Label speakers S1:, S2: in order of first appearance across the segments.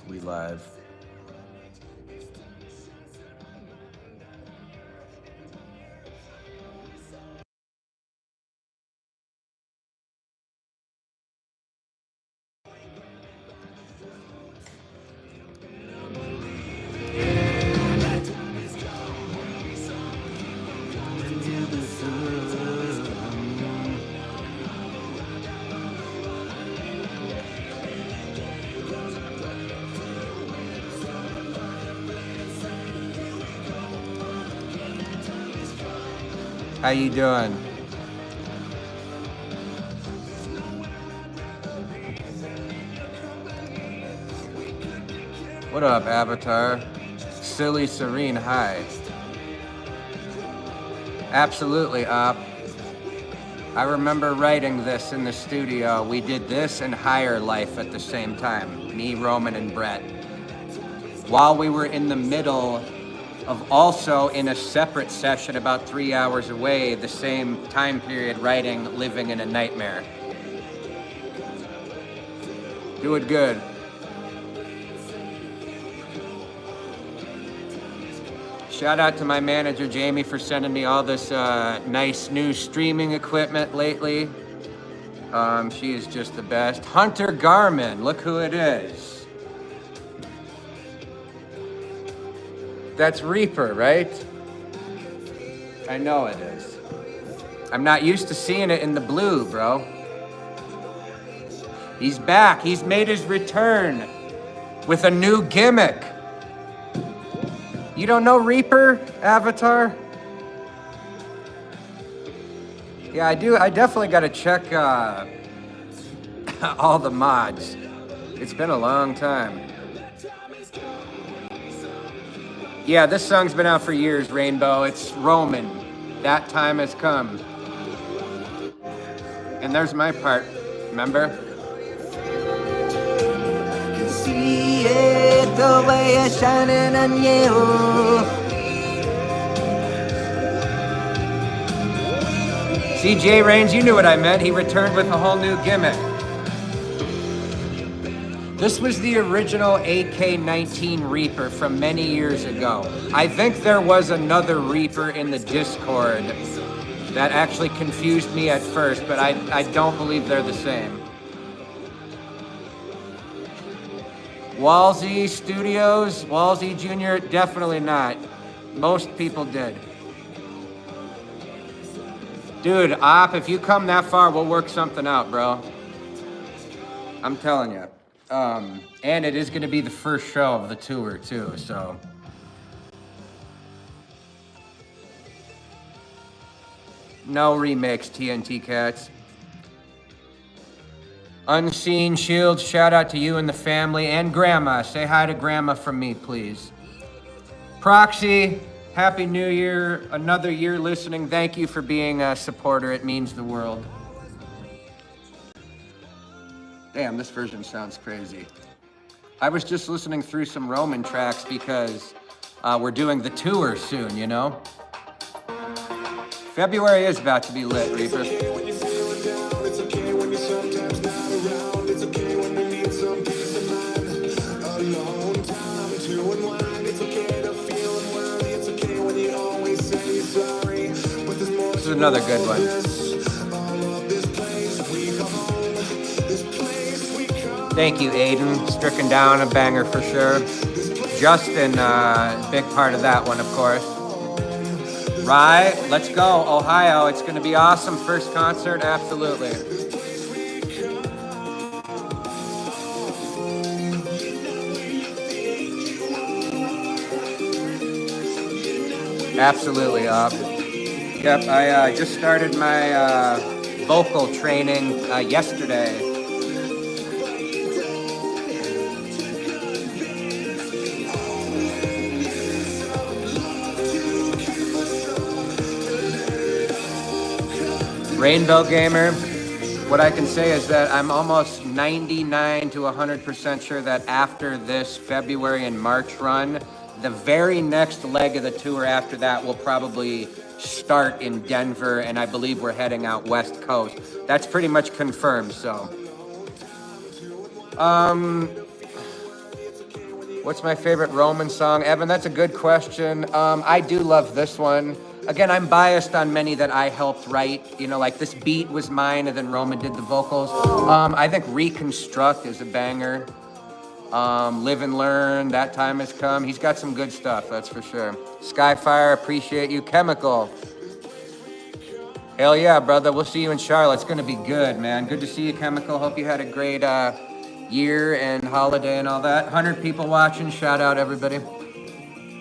S1: We live. How you doing? What up, Avatar? Silly Serene, hi. Absolutely, Op. I remember writing this in the studio. We did this and Higher Life at the same time. Me, Roman, and Brett. While we were in the middle of also in a separate session about 3 hours away, the same time period, writing Living in a Nightmare. Doing good. Shout out to my manager, Jamie, for sending me all this nice new streaming equipment lately. She is just the best. Hunter Garmin, look who it is. That's Reaper, right? I know it is. I'm not used to seeing it in the blue, bro. He's back. He's made his return with a new gimmick. You don't know Reaper, Avatar? Yeah, I do. I definitely got to check all the mods. It's been a long time. Yeah, this song's been out for years, Rainbow. It's Roman. That time has come. And there's my part, remember? I can see it, the way it's shining on you. CJ Reigns, you knew what I meant. He returned with a whole new gimmick. This was the original AK-19 Reaper from many years ago. I think there was another Reaper in the Discord that actually confused me at first, but I don't believe they're the same. Walsey Studios, Walsey Jr., definitely not. Most people did. Dude, Op, if you come that far, we'll work something out, bro. I'm telling you. And it is going to be the first show of the tour, too, so. No remakes, TNT Cats. Unseen Shields, shout out to you and the family, and Grandma. Say hi to Grandma from me, please. Proxy, Happy New Year. Another year listening. Thank you for being a supporter. It means the world. Damn, this version sounds crazy. I was just listening through some Roman tracks because we're doing the tour soon, you know? February is about to be lit, Reaper. This is another good one. Thank you, Aiden. Stricken down, a banger for sure. Justin, big part of that one, of course. Right, let's go, Ohio. It's gonna be awesome. First concert, absolutely. Absolutely, Yep, I just started my vocal training yesterday. Rainbow Gamer, what I can say is that I'm almost 99 to 100% sure that after this February and March run, the very next leg of the tour after that will probably start in Denver, and I believe we're heading out West Coast. That's pretty much confirmed, so. What's my favorite Roman song? Evan, that's a good question. I do love this one. Again, I'm biased on many that I helped write. You know, like this beat was mine and then Roman did the vocals. I think Reconstruct is a banger. Live and Learn, That Time Has Come. He's got some good stuff, that's for sure. Skyfire, appreciate you. Chemical. Hell yeah, brother. We'll see you in Charlotte. It's going to be good, man. Good to see you, Chemical. Hope you had a great year and holiday and all that. 100 people watching. Shout out, everybody.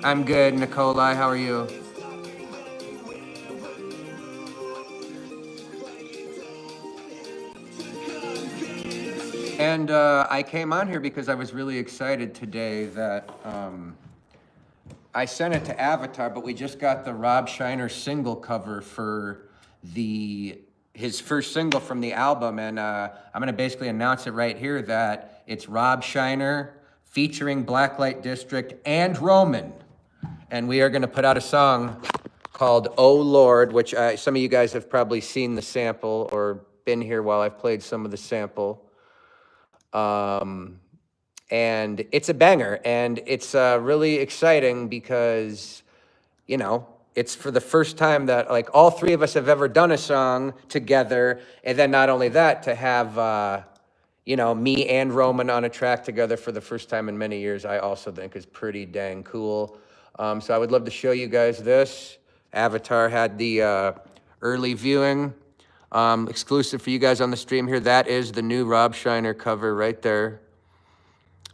S1: I'm good, Nikolai. How are you? And I came on here because I was really excited today that I sent it to Avatar, but we just got the Rob Schneider single cover for his first single from the album, and I'm gonna basically announce it right here that it's Rob Schneider featuring Blacklite District and Roman, and we are gonna put out a song called "Oh Lord," which some of you guys have probably seen the sample or been here while I've played some of the sample. And it's a banger, and it's really exciting because, you know, it's for the first time that like all three of us have ever done a song together, and then not only that, to have you know, me and Roman on a track together for the first time in many years, I also think is pretty dang cool. So I would love to show you guys this. Avatar had the early viewing. Exclusive for you guys on the stream here. That is the new Rob Schneider cover right there.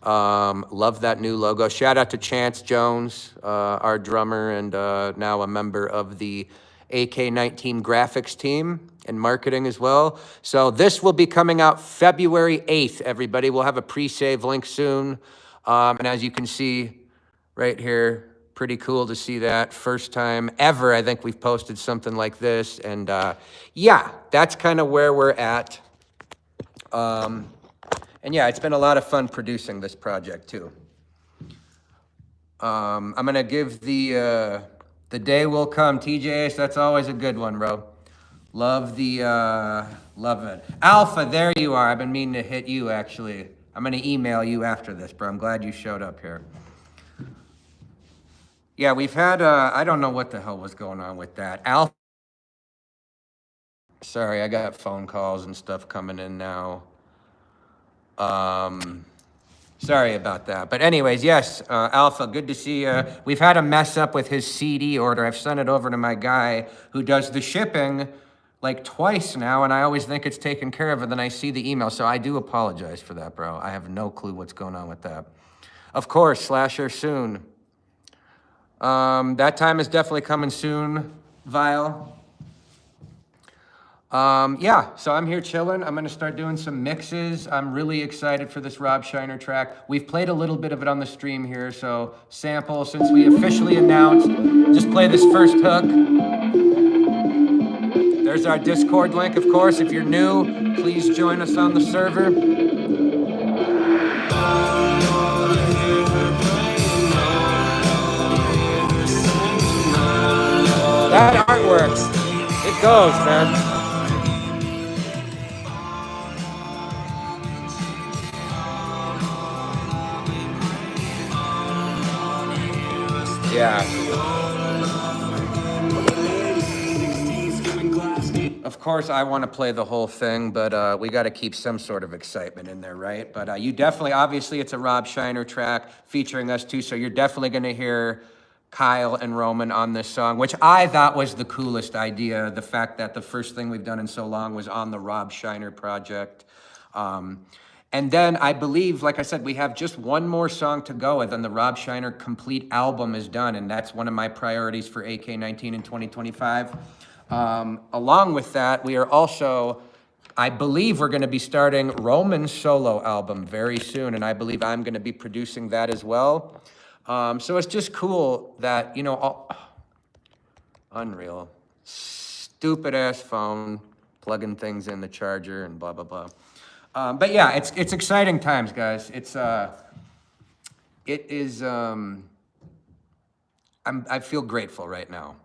S1: Love that new logo. Shout out to Chance Jones, our drummer and now a member of the AK-19 graphics team and marketing as well. So this will be coming out February 8th, everybody. We'll have a pre-save link soon. And as you can see right here, pretty cool to see that. First time ever, I think we've posted something like this. And yeah, that's kind of where we're at. And yeah, it's been a lot of fun producing this project too. I'm gonna give the day will come. TJS, that's always a good one, bro. Love it. Alpha, there you are. I've been meaning to hit you actually. I'm gonna email you after this, bro. I'm glad you showed up here. Yeah, we've had, I don't know what the hell was going on with that. Alpha. Sorry, I got phone calls and stuff coming in now. Sorry about that. But anyways, yes, Alpha, good to see you. We've had a mess up with his CD order. I've sent it over to my guy who does the shipping like twice now, and I always think it's taken care of, and then I see the email. So I do apologize for that, bro. I have no clue what's going on with that. Of course, Slasher soon. That time is definitely coming soon, Vile. Yeah, so I'm here chilling. I'm gonna start doing some mixes. I'm really excited for this Rob Schneider track. We've played a little bit of it on the stream here, so sample, since we officially announced, just play this first hook. There's our Discord link, of course. If you're new, please join us on the server. That artwork, it goes, man. Yeah. Of course, I want to play the whole thing, but we got to keep some sort of excitement in there, right? But you definitely, obviously, it's a Rob Schneider track featuring us too, so you're definitely going to hear Kyle and Roman on this song, which I thought was the coolest idea, the fact that the first thing we've done in so long was on the Rob Schneider project. And then I believe, like I said, we have just one more song to go, and then the Rob Schneider complete album is done, and that's one of my priorities for AK-19 in 2025. Along with that, we are also, I believe we're gonna be starting Roman's solo album very soon, and I believe I'm gonna be producing that as well. So it's just cool that, you know, unreal. Stupid ass phone, plugging things in the charger and blah, blah, blah. But yeah, it's exciting times, guys. It is, I feel grateful right now.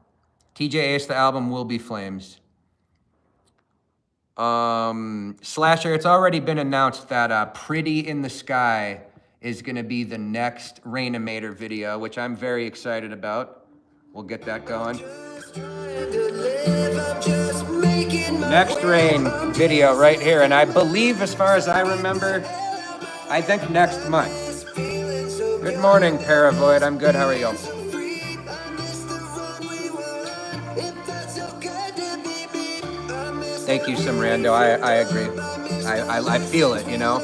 S1: TJ Ace, the album will be Flames. Slasher, it's already been announced that Pretty in the Sky is gonna be the next Rainimator video, which I'm very excited about. We'll get that going. Next rain video right here, and I believe, as far as I remember, I think next month. Good morning, Paravoid. I'm good. How are you? Thank you, Simrando. I agree. I feel it, you know?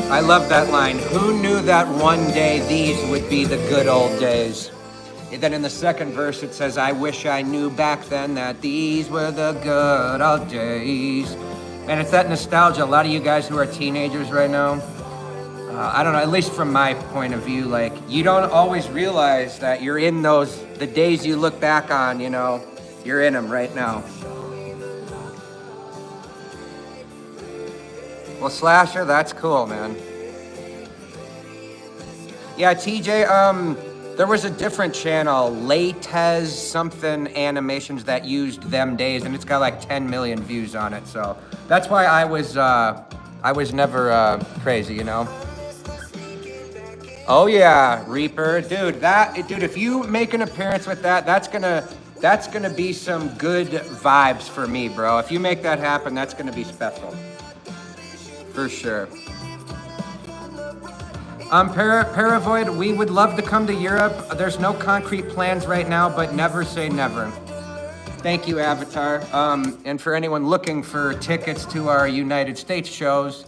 S1: I love that line. Who knew that one day these would be the good old days? And then in the second verse it says, I wish I knew back then that these were the good old days. And it's that nostalgia. A lot of you guys who are teenagers right now, I don't know, at least from my point of view, like, you don't always realize that you're in those, the days you look back on, you know, you're in them right now. Well, Slasher, that's cool, man. Yeah, TJ, there was a different channel, Latez something animations, that used them days, and it's got like 10 million views on it, so that's why I was never crazy, you know? Oh yeah, Reaper, dude, if you make an appearance with that, that's gonna be some good vibes for me, bro. If you make that happen, that's gonna be special. For sure. Paravoid, we would love to come to Europe. There's no concrete plans right now, but never say never. Thank you, Avatar. And for anyone looking for tickets to our United States shows,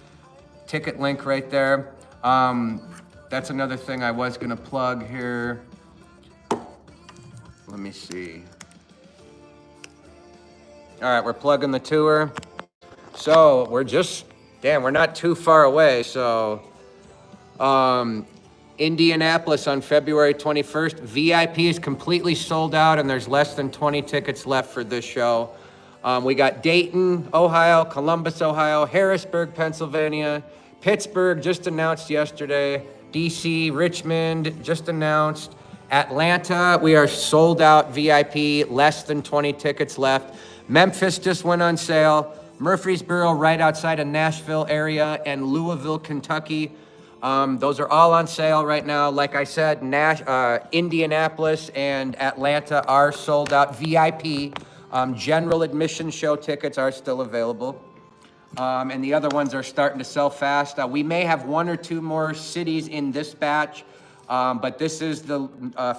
S1: ticket link right there. That's another thing I was gonna plug here. Let me see. All right, we're plugging the tour. So we're not too far away, so Indianapolis on February 21st. VIP is completely sold out, and there's less than 20 tickets left for this show. We got Dayton, Ohio, Columbus, Ohio, Harrisburg, Pennsylvania, Pittsburgh, just announced yesterday, DC, Richmond, just announced, Atlanta, we are sold out VIP, less than 20 tickets left. Memphis just went on sale. Murfreesboro, right outside of Nashville area, and Louisville, Kentucky. Those are all on sale right now. Like I said, Indianapolis and Atlanta are sold out VIP. General admission show tickets are still available. And the other ones are starting to sell fast. We may have one or two more cities in this batch, but this is the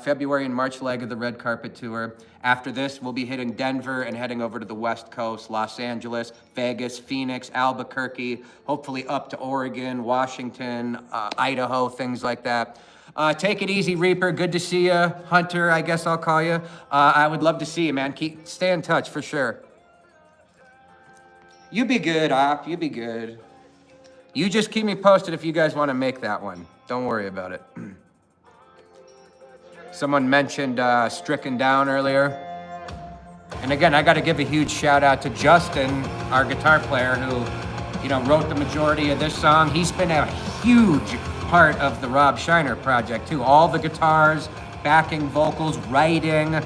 S1: February and March leg of the Red Carpet Tour. After this, we'll be hitting Denver and heading over to the West Coast, Los Angeles, Vegas, Phoenix, Albuquerque, hopefully up to Oregon, Washington, Idaho, things like that. Take it easy, Reaper. Good to see you. Hunter, I guess I'll call you. I would love to see you, man. Stay in touch for sure. You be good, Op. You be good. You just keep me posted if you guys want to make that one. Don't worry about it. Someone mentioned Stricken Down earlier. And again, I got to give a huge shout out to Justin, our guitar player, who, you know, wrote the majority of this song. He's been a huge part of the Rob Shiner project too. All the guitars, backing vocals, writing.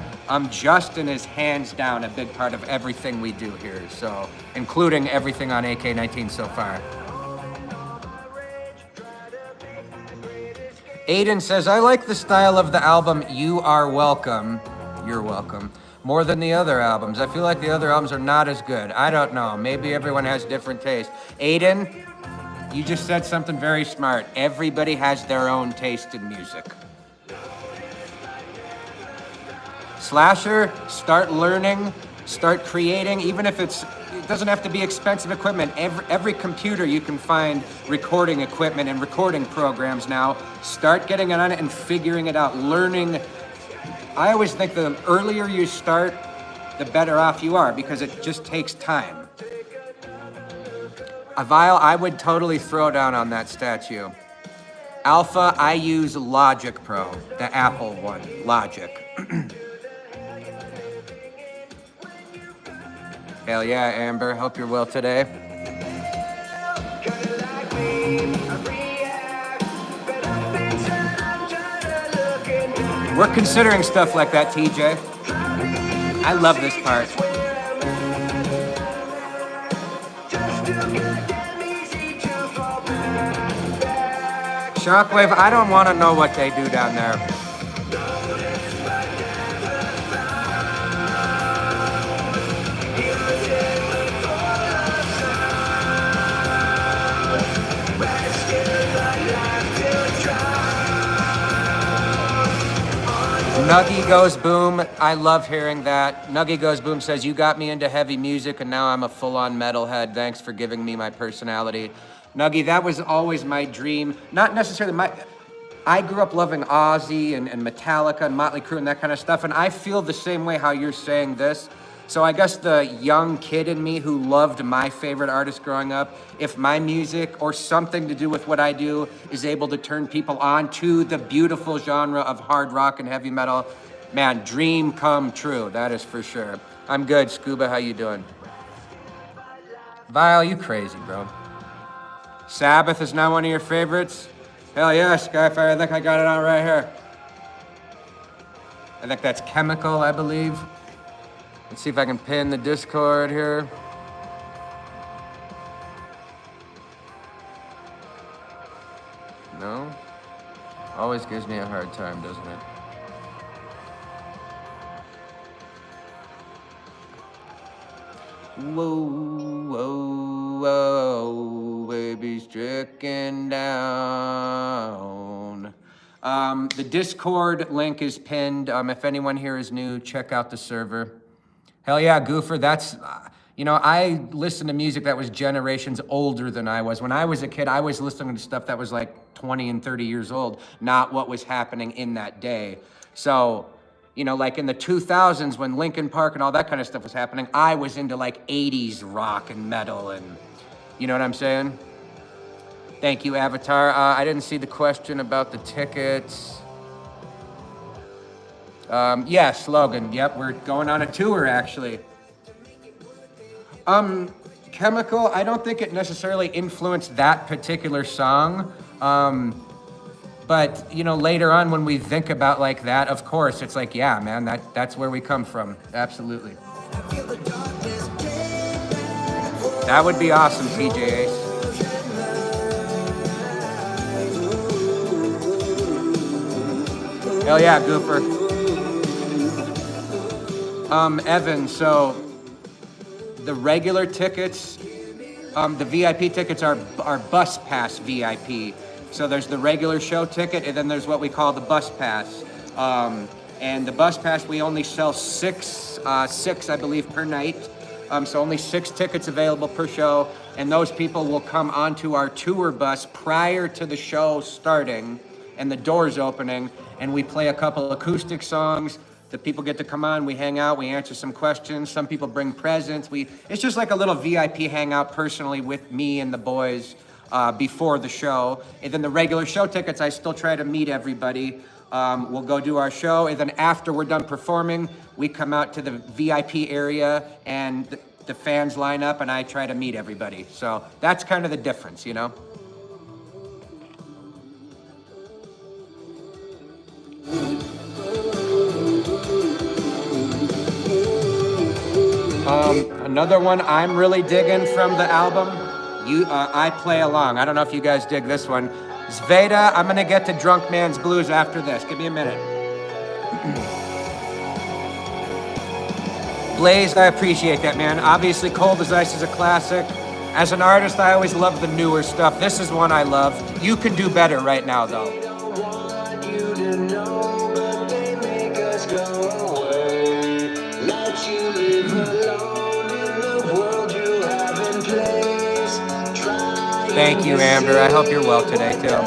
S1: Justin is hands down a big part of everything we do here. So, including everything on AK-19 so far. Aiden says, I like the style of the album You Are Welcome. You're welcome. More than the other albums. I feel like the other albums are not as good. I don't know. Maybe everyone has different taste. Aiden, you just said something very smart. Everybody has their own taste in music. Slasher, start learning, start creating, even if it doesn't have to be expensive equipment. Every computer you can find recording equipment and recording programs now. Start getting on it and figuring it out, learning. I always think the earlier you start, the better off you are, because it just takes time. Avile, I would totally throw down on that statue. Alpha, I use Logic Pro, the Apple one, Logic. Hell yeah, Amber. Hope you're well today. We're considering stuff like that, TJ. I love this part. Shockwave, I don't want to know what they do down there. Nuggy Goes Boom, I love hearing that. Nuggy Goes Boom says, you got me into heavy music and now I'm a full-on metalhead. Thanks for giving me my personality. Nuggy, that was always my dream. Not necessarily I grew up loving Ozzy and Metallica and Motley Crue and that kind of stuff, and I feel the same way how you're saying this. So I guess the young kid in me who loved my favorite artist growing up, if my music or something to do with what I do is able to turn people on to the beautiful genre of hard rock and heavy metal, man, dream come true, that is for sure. I'm good, Scuba, how you doing? Vile, you crazy, bro. Sabbath is now one of your favorites? Hell yeah, Skyfire, I think I got it on right here. I think that's Chemical, I believe. Let's see if I can pin the Discord here. No? Always gives me a hard time, doesn't it? Whoa, whoa, whoa, baby stricken down. The Discord link is pinned. If anyone here is new, check out the server. Hell yeah, Goofer, that's, I listened to music that was generations older than I was. When I was a kid, I was listening to stuff that was like 20 and 30 years old, not what was happening in that day. So, like in the 2000s when Linkin Park and all that kind of stuff was happening, I was into like 80s rock and metal and, you know what I'm saying? Thank you, Avatar. I didn't see the question about the tickets. Yes, Logan. Yep, we're going on a tour, actually. Chemical, I don't think it necessarily influenced that particular song. But, later on when we think about like that, of course, it's like, yeah, man, that's where we come from. Absolutely. That would be awesome, TJ Ace. Hell yeah, Goofer. Evan, so the regular tickets, the VIP tickets are bus pass VIP. So there's the regular show ticket, and then there's what we call the bus pass. And the bus pass, we only sell six, I believe, per night. So only 6 tickets available per show, and those people will come onto our tour bus prior to the show starting and the doors opening, and we play a couple acoustic songs. The people get to come on, we hang out, we answer some questions. Some people bring presents. It's just like a little VIP hangout personally with me and the boys before the show. And then the regular show tickets, I still try to meet everybody. We'll go do our show, and then after we're done performing, we come out to the VIP area and the fans line up and I try to meet everybody. So that's kind of the difference, Another one I'm really digging from the album, I Play Along. I don't know if you guys dig this one. Zveda, I'm gonna get to Drunk Man's Blues after this. Give me a minute. Blaze, I appreciate that, man. Obviously, Cold as Ice is a classic. As an artist, I always love the newer stuff. This is one I love. You can do better right now, though. Thank you, Amber. I hope you're well today, too.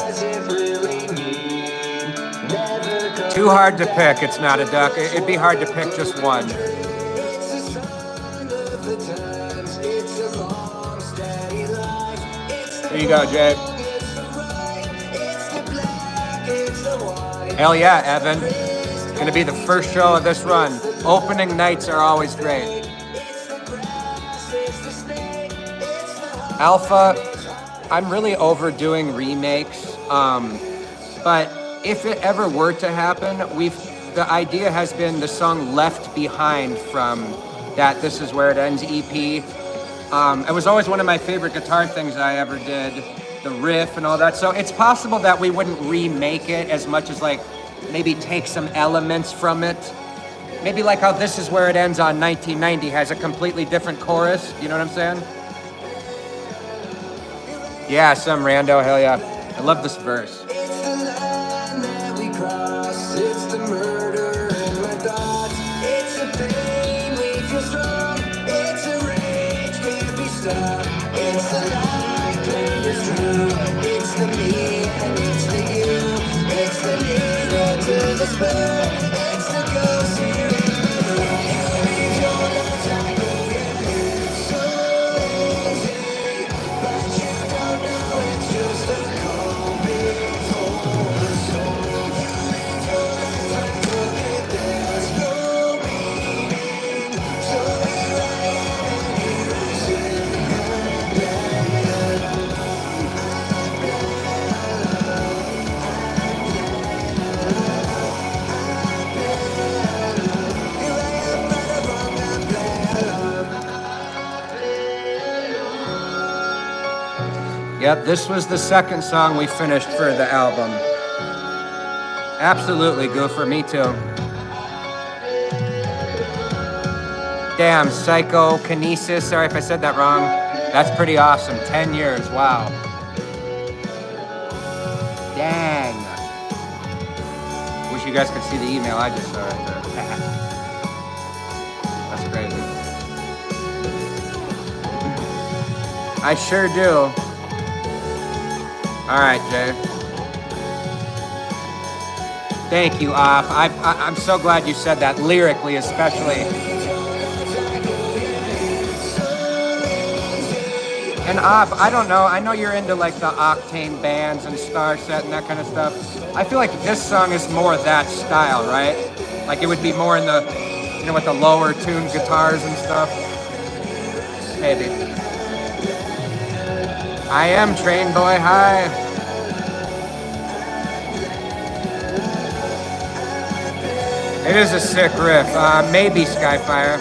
S1: Too hard to pick. It's not a duck. It'd be hard to pick just one. Here you go, Jay. Hell yeah, Evan. It's going to be the first show of this run. Opening nights are always great. Alpha, I'm really overdoing remakes, but if it ever were to happen, the idea has been the song Left Behind from that This Is Where It Ends EP. It was always one of my favorite guitar things I ever did, the riff and all that. So it's possible that we wouldn't remake it as much as like maybe take some elements from it. Maybe like how This Is Where It Ends on 1990 has a completely different chorus. You know what I'm saying? Yeah, some rando, hell yeah. I love this verse.
S2: It's the line that we cross. It's the murder in my thoughts. It's the pain we feel strong. It's a rage can't be stopped. It's the light claimed as true. It's the me and it's the you. It's the needle to the spoon. It's the ghost here in the room. You leave your life like it's so easy, but you don't know it's just a cold before the storm. You leave your life like there's no meaning. So here I am and here I sit.
S1: Yep, this was the second song we finished for the album. Absolutely, Goofer, me too. Damn, psychokinesis, sorry if I said that wrong. That's pretty awesome, 10 years, wow. Dang. Wish you guys could see the email I just saw right there. That's crazy. I sure do. All right, Jay. Thank you, Op. I'm so glad you said that, lyrically especially. And Op, I don't know, I know you're into like the Octane bands and Starset and that kind of stuff. I feel like this song is more that style, right? Like it would be more in the, you know, with the lower tuned guitars and stuff. Maybe. I am Train Boy, hi. It is a sick riff, maybe Skyfire.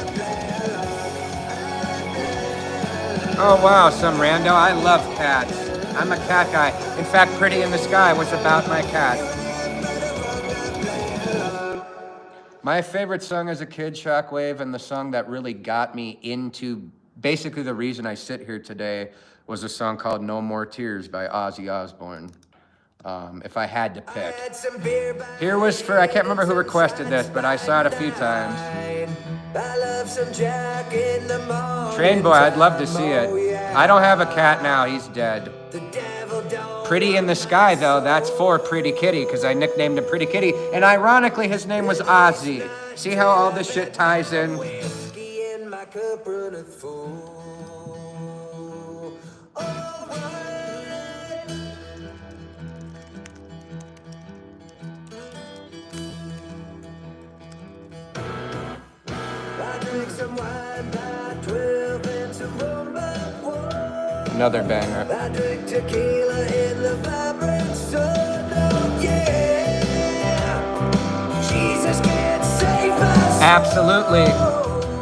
S1: Oh wow, some rando, I love cats. I'm a cat guy. In fact, Pretty in the Sky was about my cat. My favorite song as a kid, Shockwave, and the song that really got me into, basically the reason I sit here today, was a song called No More Tears by Ozzy Osbourne. If I had to pick. Here was for, I can't remember who requested this, but I saw it a few times. Train Boy, I'd love to see it. I don't have a cat now, he's dead. Pretty in the Sky, though, that's for Pretty Kitty, because I nicknamed him Pretty Kitty, and ironically, his name was Ozzy. See how all this shit ties in? Another banger. Absolutely.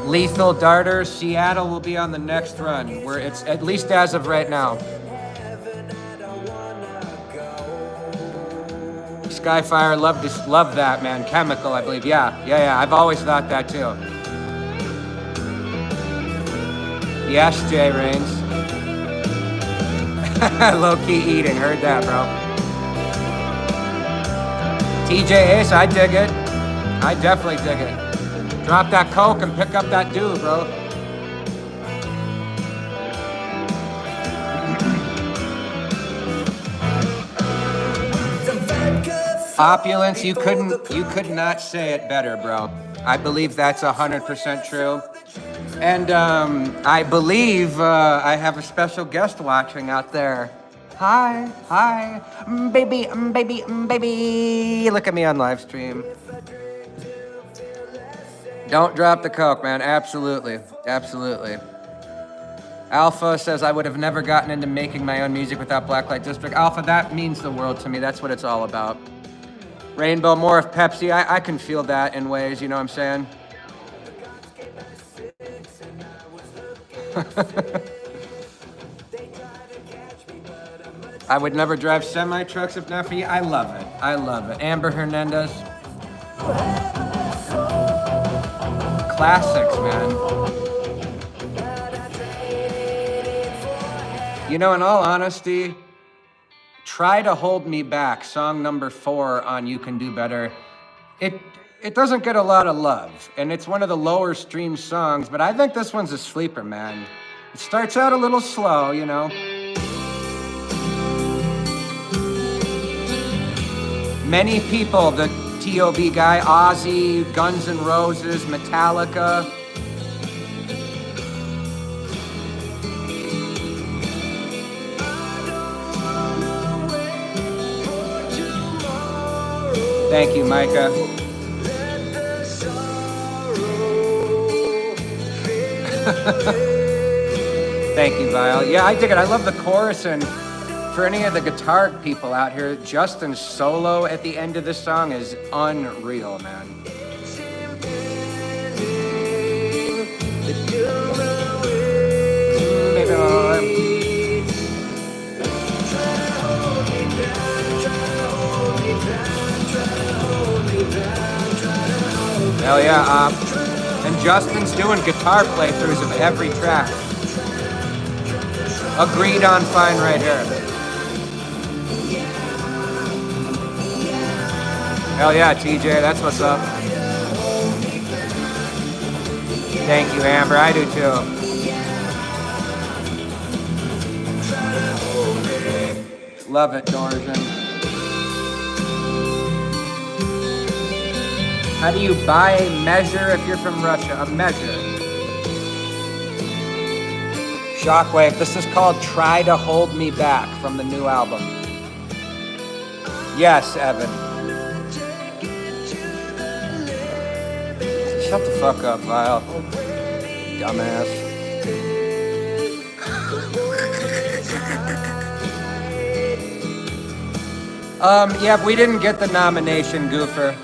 S1: Lethal Darter, Seattle will be on the next run, where it's at least as of right now. Skyfire, love that, man. Chemical, I believe. Yeah. I've always thought that too. Yes, Jay Rains. Low-key eating, heard that, bro. TJ Ace, I dig it. I definitely dig it. Drop that coke and pick up that dude, bro. Opulence, you could not say it better, bro. I believe that's 100% true. And I believe I have a special guest watching out there. Hi, baby, baby. Look at me on live stream. Don't drop the coke, man. Absolutely. Alpha says, I would have never gotten into making my own music without Blacklite District. Alpha, that means the world to me. That's what it's all about. Rainbow, more of Pepsi. I can feel that in ways, you know what I'm saying? I would never drive semi-trucks if not for you. I love it. I love it. Amber Hernandez. Classics, man. You know, in all honesty, Try to Hold Me Back, song number 4 on You Can Do Better. It doesn't get a lot of love, and it's one of the lower streamed songs, but I think this one's a sleeper, man. It starts out a little slow, you know. Many people, the T.O.B. guy, Ozzy, Guns N' Roses, Metallica. Thank you, Micah. Thank you, Vile. Yeah, I dig it. I love the chorus, and for any of the guitar people out here, Justin's solo at the end of this song is unreal, man. Hell yeah, and Justin's doing guitar playthroughs of every track. Agreed on fine right here. Hell yeah, TJ, that's what's up. Thank you, Amber, I do too. Love it, Dorjan. How do you buy a measure if you're from Russia? A measure. Shockwave, this is called Try to Hold Me Back from the new album. Yes, Evan. Shut the fuck up, Vile. Dumbass. Yeah, we didn't get the nomination, Goofer.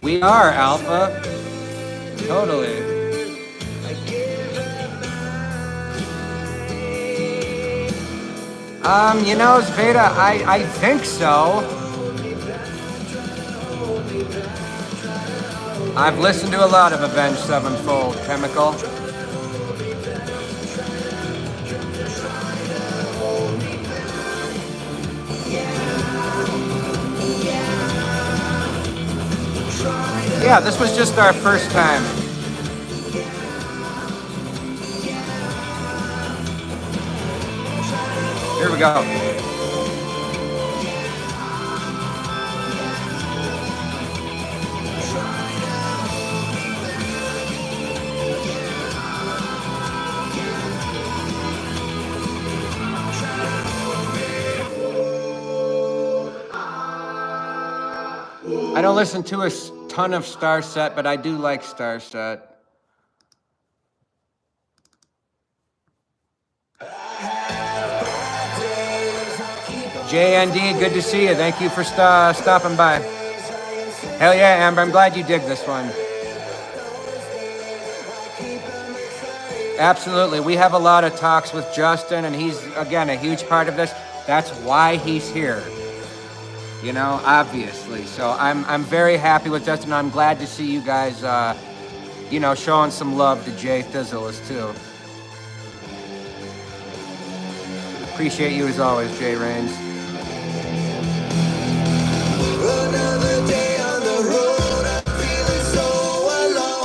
S1: We are, Alpha. Totally. You know, Zveda, I think so. I've listened to a lot of Avenged Sevenfold, Chemical. Yeah, this was just our first time. Here we go. I don't listen to a ton of Starset, but I do like Starset. JND, good to see you. Thank you for stopping by. Hell yeah, Amber, I'm glad you dig this one. Absolutely. We have a lot of talks with Justin, and he's, again, a huge part of this. That's why he's here. You know, obviously. So I'm very happy with Justin. I'm glad to see you guys, you know, showing some love to Jay Thizzles too. Appreciate you as always, Jay Rains.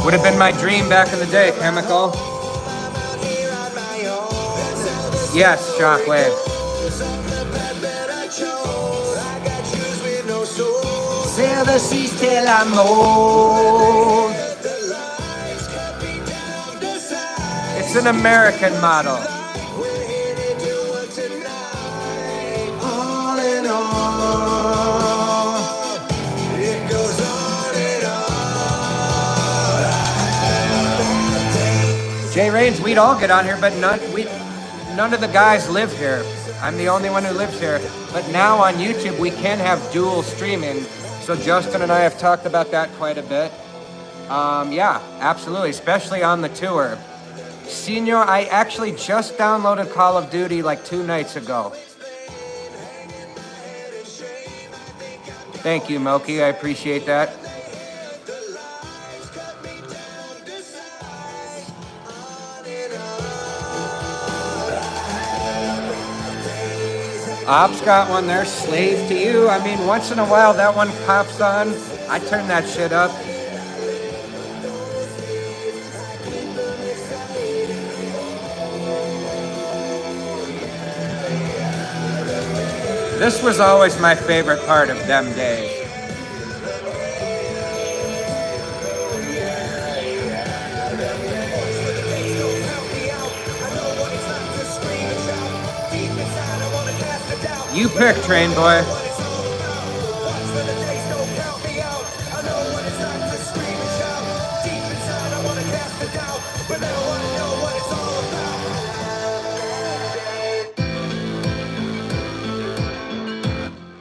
S1: Would have been my dream back in the day, Chemical. Yes, Shockwave. Resiste l'amor. It's an American model. All in all, it goes on and on. Jay Rains, we'd all get on here, but none of the guys live here. I'm the only one who lives here. But now on YouTube, we can have dual streaming. So Justin and I have talked about that quite a bit. Yeah, absolutely, especially on the tour. Senior, I actually just downloaded Call of Duty like 2 nights ago. Thank you, Moki. I appreciate that. Ops got one there, Slave to You. I mean, once in a while that one pops on. I turn that shit up. This was always my favorite part of them days. You pick, Train Boy.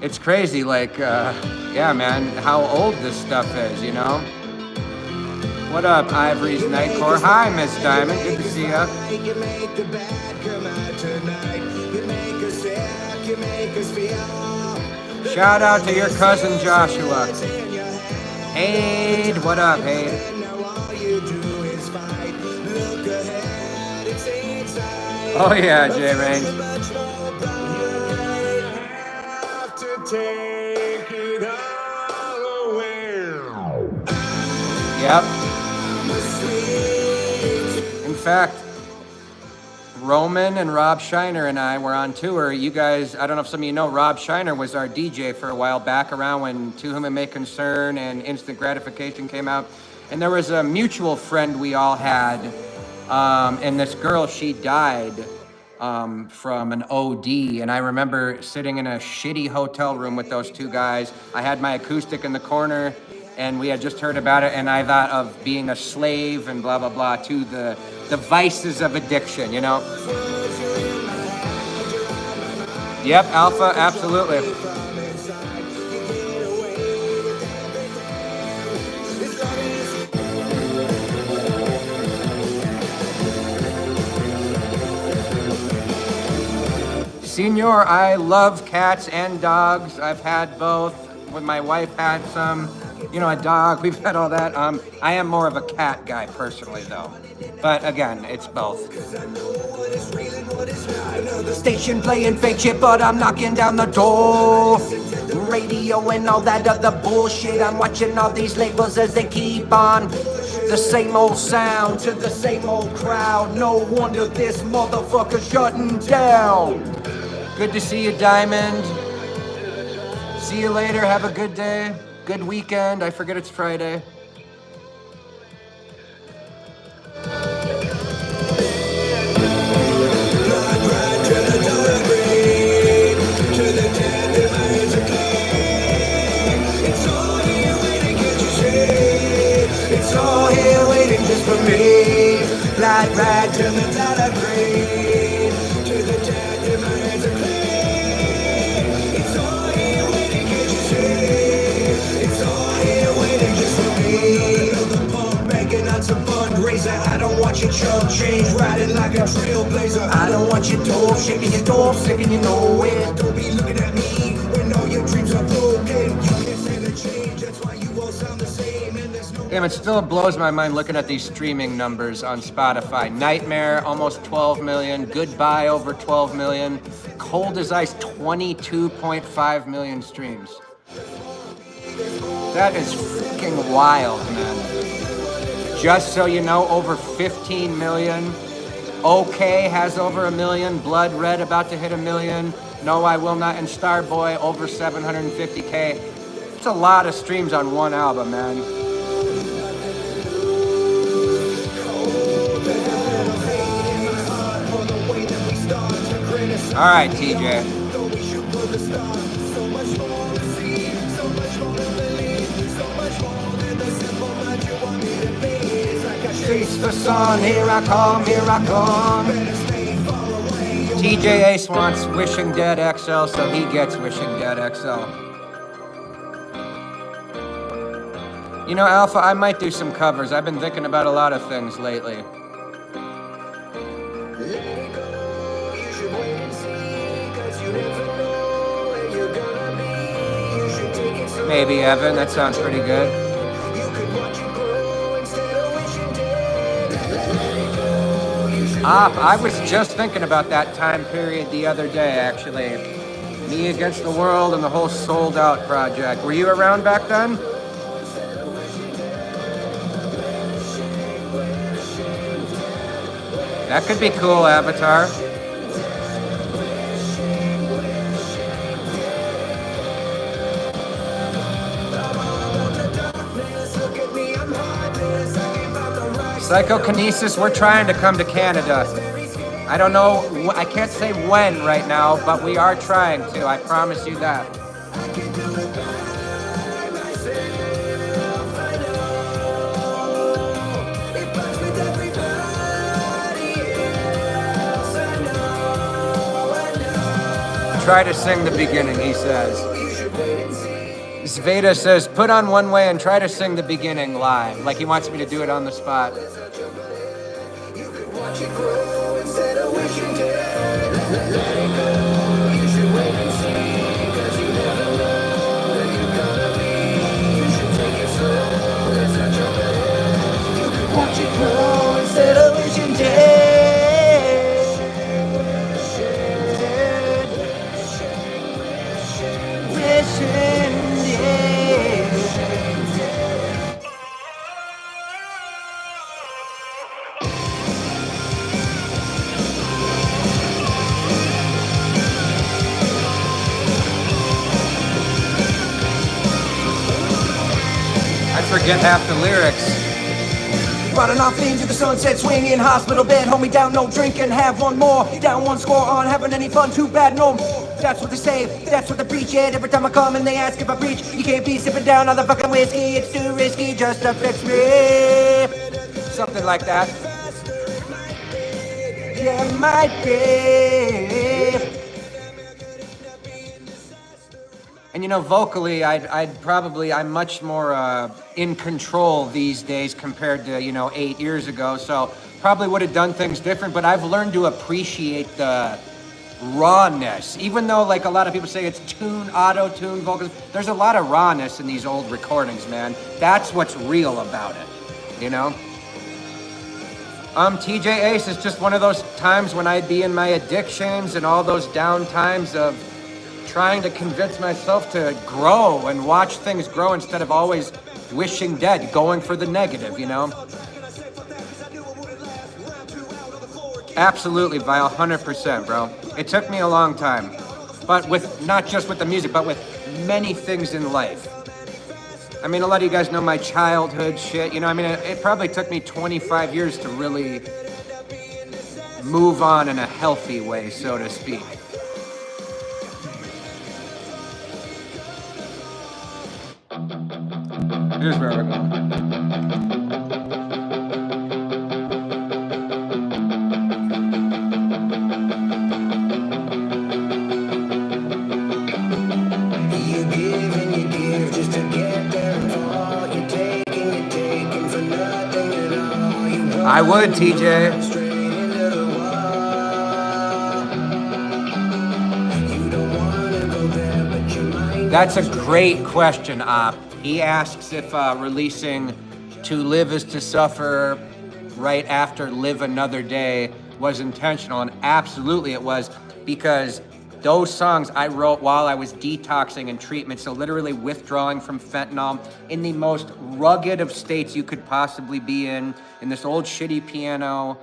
S1: It's crazy, like, yeah, man, how old this stuff is, you know? What up, Ivory's Nightcore? Hi, Miss Diamond, good to see ya. Shout out to your cousin Joshua. Aid, what up, Aid? Oh yeah, J Rain. Yep. In fact, Roman and Rob Shiner and I were on tour. You guys, I don't know if some of you know, Rob Shiner was our DJ for a while back around when To Whom It May Concern and Instant Gratification came out. And there was a mutual friend we all had. And this girl, she died from an OD. And I remember sitting in a shitty hotel room with those two guys. I had my acoustic in the corner and we had just heard about it. And I thought of being a slave and blah, blah, blah to the vices of addiction, you know? Yep, Alpha, absolutely. Senior, I love cats and dogs. I've had both. When my wife had some, you know, a dog, we've had all that. I am more of a cat guy personally though. But again, it's both. Station playing fake shit, but I'm knocking down the door. Radio and all that other bullshit. I'm watching all these labels as they keep on. The same old sound to the same old crowd. No wonder this motherfucker's shutting down. Good to see you, Diamond. See you later. Have a good day. Good weekend. I forget it's Friday.
S2: It's all here waiting just for me. Black ride to the dollar green. To the death in my hands are clean. It's all here waiting, can't you see? It's all here waiting just for me. The pump banking on some fundraiser. I don't want your chump change riding like a trailblazer. I don't want your dope shaking your dope sticking you nowhere. Don't be looking at me when all your dreams are broken. You can't feel the change, that's why you all sound the same.
S1: Damn, it still blows my mind looking at these streaming numbers on Spotify. Nightmare, almost 12 million. Goodbye, over 12 million. Cold as Ice, 22.5 million streams. That is freaking wild, man. Just so you know, over 15 million. OK has over 1 million. Blood Red about to hit 1 million. No, I Will Not, and Starboy over 750K. It's a lot of streams on one album, man. All right, TJ. Face the sun, here I come, here I come. TJ Ace wants Wishing Dead XL, so he gets Wishing Dead XL. You know, Alpha, I might do some covers. I've been thinking about a lot of things lately. Maybe, Evan, that sounds pretty good. I was just thinking about that time period the other day, actually. Me Against the World and the whole Sold Out project. Were you around back then? That could be cool, Avatar. Psychokinesis, we're trying to come to Canada. I don't know, I can't say when right now, but we are trying to, I promise you that. Try to sing the beginning, he says. Zveda says, put on One Way and try to sing the beginning live. Like he wants me to do it on the spot. Forget half the lyrics.
S3: Running off into the sunset, swinging hospital bed. Hold me down, no drinking, have one more. Down one score on having any fun, too bad, no more. That's what they say, that's what they preach it. Every time I come and they ask if I preach, you can't be sipping down on the fucking whiskey. It's too risky just to fix me.
S1: Something like that.
S3: Yeah, it might be.
S1: And you know, vocally, I'm much more in control these days compared to, 8 years ago. So probably would have done things different, but I've learned to appreciate the rawness. Even though, like, a lot of people say it's auto-tune vocals, there's a lot of rawness in these old recordings, man. That's what's real about it, TJ Ace is just one of those times when I'd be in my addictions and all those down times of trying to convince myself to grow and watch things grow instead of always wishing dead, going for the negative, Absolutely, Vile, 100%, bro. It took me a long time, but not just with the music, but with many things in life. I mean, a lot of you guys know my childhood shit, it probably took me 25 years to really move on in a healthy way, so to speak. Here's where we're going.
S2: You give and you give just to get there and all. You're taking for nothing at all.
S1: I would, TJ.
S2: Straight into the wall. You don't wanna go there, but you might.
S1: That's a great question, Op. He asks if releasing To Live Is To Suffer right after Live Another Day was intentional, and absolutely it was, because those songs I wrote while I was detoxing and treatment, so literally withdrawing from fentanyl in the most rugged of states you could possibly be in this old shitty piano.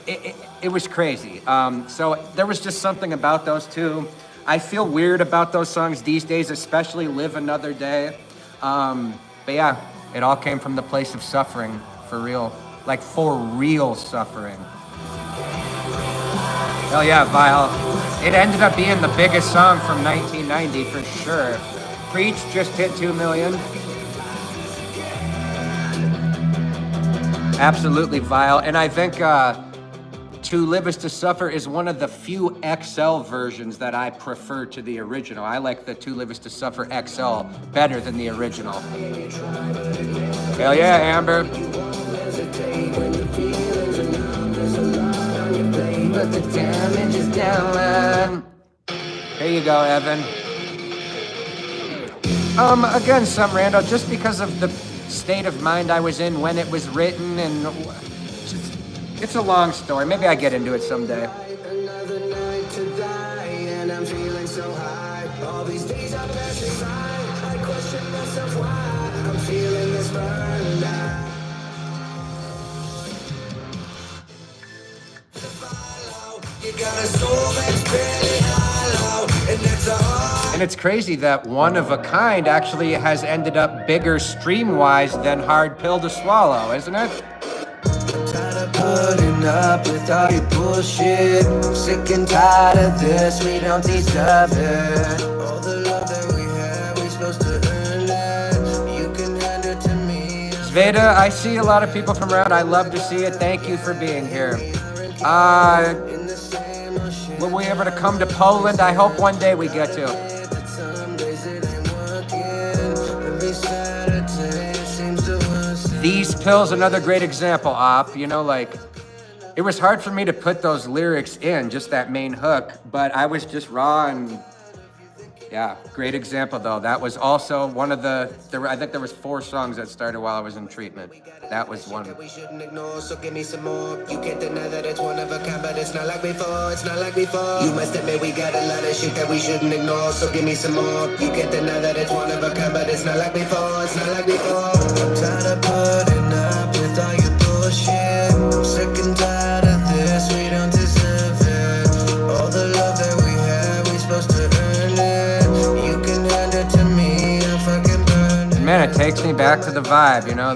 S1: It was crazy. So there was just something about those two. I feel weird about those songs these days, especially Live Another Day. But yeah, it all came from the place of suffering, for real. Like, for real suffering. Hell yeah, Vile. It ended up being the biggest song from 1990, for sure. Preach just hit 2 million. Absolutely, Vile. And I think To Live Is to Suffer is one of the few XL versions that I prefer to the original. I like the To Live Is to Suffer XL better than the original. Hell yeah, Amber. But the damage is down. Here you go, Evan. Again, some rando, just because of the state of mind I was in when it was written, and just, it's a long story. Maybe I get into it someday.
S2: Another night to die, and I'm feeling so high. All these days are passing by. I question myself why I'm feeling this burn now. You got a soul that's barely hollow, and that's all.
S1: And it's crazy that One of a Kind actually has ended up bigger stream-wise than Hard Pill to Swallow, isn't it?
S2: Tired of putting up with all your bullshit. Sick and tired of this, we don't deserve it. All the love that we have, we supposed to earn it. You can hand it to me.
S1: Sveta, I see a lot of people from around. I love to see it. Thank you for being here.
S2: In the same ocean.
S1: Will we ever to come to Poland? I hope one day we get to.
S2: Some days it ain't working. Every Saturday it seems to worsen.
S1: These Pills, another great example, Op. You know, like, it was hard for me to put those lyrics in, just that main hook, but I was just raw and, yeah, great example, though. That was also one of I think there was 4 songs that started while I was in treatment. That was one.
S2: We shouldn't ignore, so give me some more. You can't deny that it's one of a kind, but it's not like before, it's not like before. You must admit we got a lot of shit that we shouldn't ignore, so give me some more. You can't deny that it's one of a kind, but it's not like before, it's not like before. I'm tired of putting up with all your bullshit. I'm sick and tired of this, we don't deserve it. All the love that we have, we supposed to earn it. You can hand it to me, I'll fucking burn it.
S1: Man, it takes me back to the vibe, you know?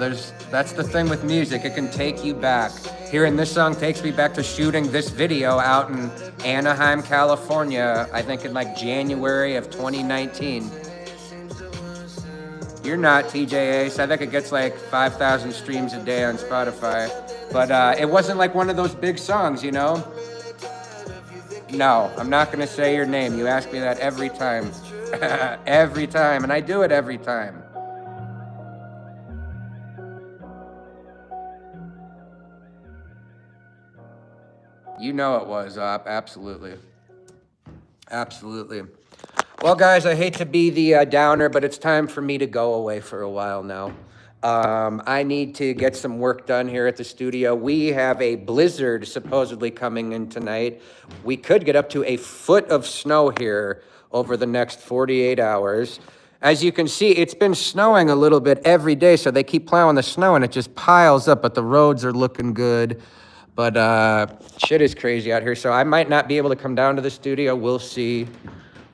S1: That's the thing with music, it can take you back. Hearing this song takes me back to shooting this video out in Anaheim, California, I think in like January of 2019. You're not TJ Ace. I think it gets like 5,000 streams a day on Spotify. But it wasn't like one of those big songs, you know? No, I'm not gonna say your name. You ask me that every time. Every time, and I do it every time. You know it was, absolutely. Absolutely. Well, guys, I hate to be the downer, but it's time for me to go away for a while now. I need to get some work done here at the studio. We have a blizzard supposedly coming in tonight. We could get up to a foot of snow here over the next 48 hours. As you can see, it's been snowing a little bit every day, so they keep plowing the snow and it just piles up, but the roads are looking good. But shit is crazy out here, so I might not be able to come down to the studio. We'll see.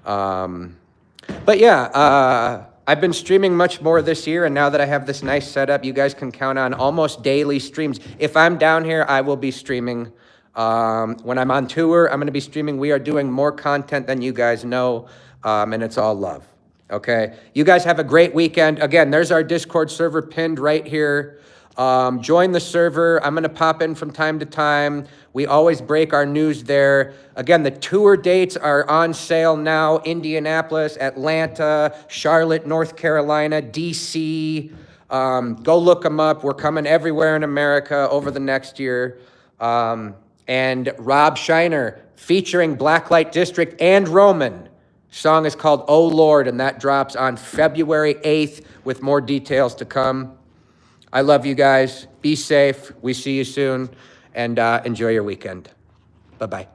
S1: But yeah, I've been streaming much more this year, and now that I have this nice setup, you guys can count on almost daily streams. If I'm down here, I will be streaming. When I'm on tour, I'm going to be streaming. We are doing more content than you guys know, and it's all love. Okay? You guys have a great weekend. Again, there's our Discord server pinned right here. Join the server. I'm going to pop in from time to time. We always break our news there. Again, the tour dates are on sale now. Indianapolis, Atlanta, Charlotte, North Carolina, DC. Go look them up. We're coming everywhere in America over the next year. And Rob Shiner featuring Blacklite District and Roman. Song is called Oh Lord, and that drops on February 8th with more details to come. I love you guys. Be safe. We see you soon. And enjoy your weekend. Bye-bye.